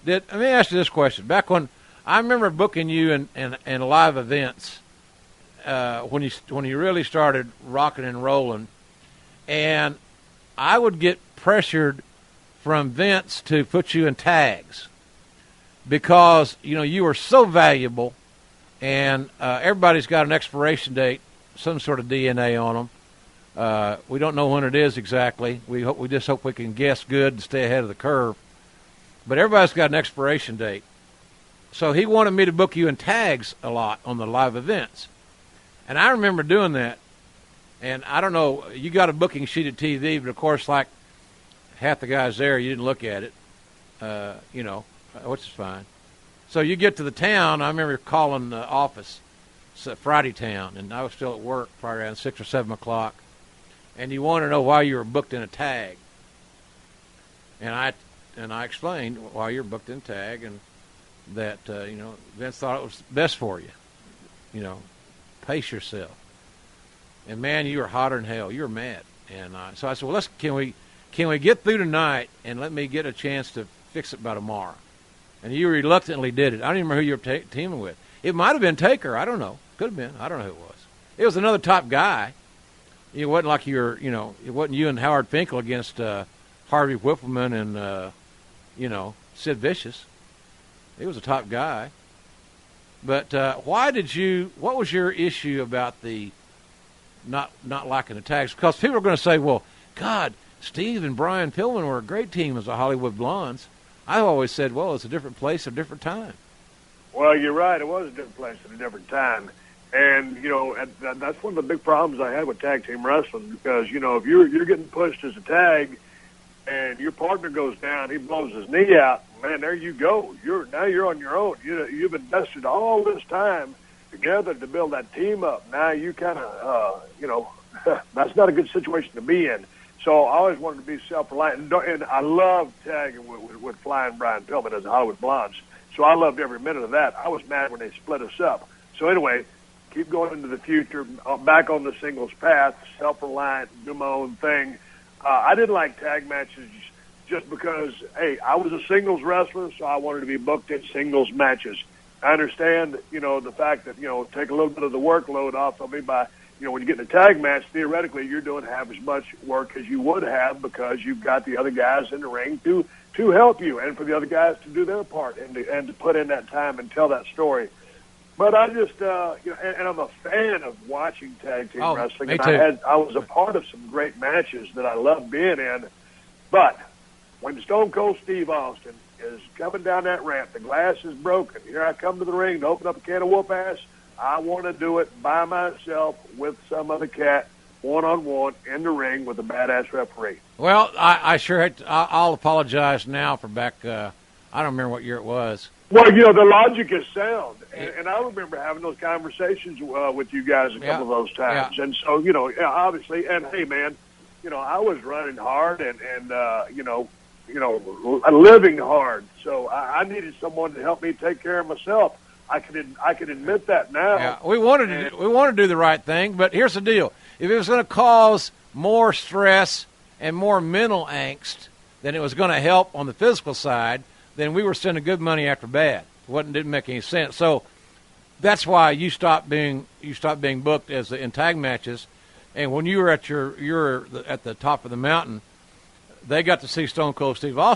Let me ask you this question. Back when I remember booking you in live events when you really started rocking and rolling, and I would get pressured from Vince to put you in tags because you were so valuable, and everybody's got an expiration date, some sort of DNA on them. We don't know when it is exactly. We just hope we can guess good and stay ahead of the curve. But everybody's got an expiration date. So he wanted me to book you in tags a lot on the live events. And I remember doing that. And I don't know, you got a booking sheet at TV, but of course, like half the guys there, you didn't look at it, which is fine. So you get to the town. I remember calling the office, Friday town, and I was still at work probably around 6 or 7 o'clock. And you want to know why you were booked in a tag. And I explained why you're booked in tag, and that Vince thought it was best for you. Pace yourself. And man, you were hotter than hell. You were mad. And so I said, well, can we get through tonight and let me get a chance to fix it by tomorrow? And you reluctantly did it. I don't even remember who you were teaming with. It might have been Taker. I don't know. Could have been. I don't know who it was. It was another top guy. It wasn't like it wasn't you and Howard Finkel against Harvey Whippleman and Sid Vicious. He was a top guy. But what was your issue about the not liking the tags? Because people are going to say, well, God, Steve and Brian Pillman were a great team as the Hollywood Blondes. I've always said, well, it's a different place, a different time. Well, you're right. It was a different place at a different time. And, that's one of the big problems I had with tag team wrestling because, if you're getting pushed as a tag and your partner goes down, he blows his knee out, man, there you go. Now you're on your own. You've invested all this time together to build that team up. Now you kind of, that's not a good situation to be in. So I always wanted to be self-reliant. And I loved tagging with Flying Brian Pillman as the Hollywood Blondes. So I loved every minute of that. I was mad when they split us up. So anyway, keep going into the future, back on the singles path, self-reliant, do my own thing. I didn't like tag matches just because, hey, I was a singles wrestler, so I wanted to be booked in singles matches. I understand, the fact that, take a little bit of the workload off of me by, when you get in a tag match, theoretically you're doing half as much work as you would have because you've got the other guys in the ring to help you and for the other guys to do their part and to put in that time and tell that story. But I just, and I'm a fan of watching tag team wrestling. Me and too. I was a part of some great matches that I love being in. But when Stone Cold Steve Austin is coming down that ramp, the glass is broken. Here I come to the ring to open up a can of whoop ass. I want to do it by myself with some other cat, one-on-one in the ring with a badass referee. Well, I'll apologize now for back, I don't remember what year it was. Well, the logic is sound, and I remember having those conversations with you guys a couple of those times. Yeah. And so, obviously, and hey, man, I was running hard and living hard, so I needed someone to help me take care of myself. I can admit that now. Yeah, we wanted to do the right thing, but here's the deal: if it was going to cause more stress and more mental angst than it was going to help on the physical side, then we were sending good money after bad. Didn't make any sense. So that's why you stopped being booked in tag matches. And when you were at the top of the mountain, they got to see Stone Cold Steve Austin.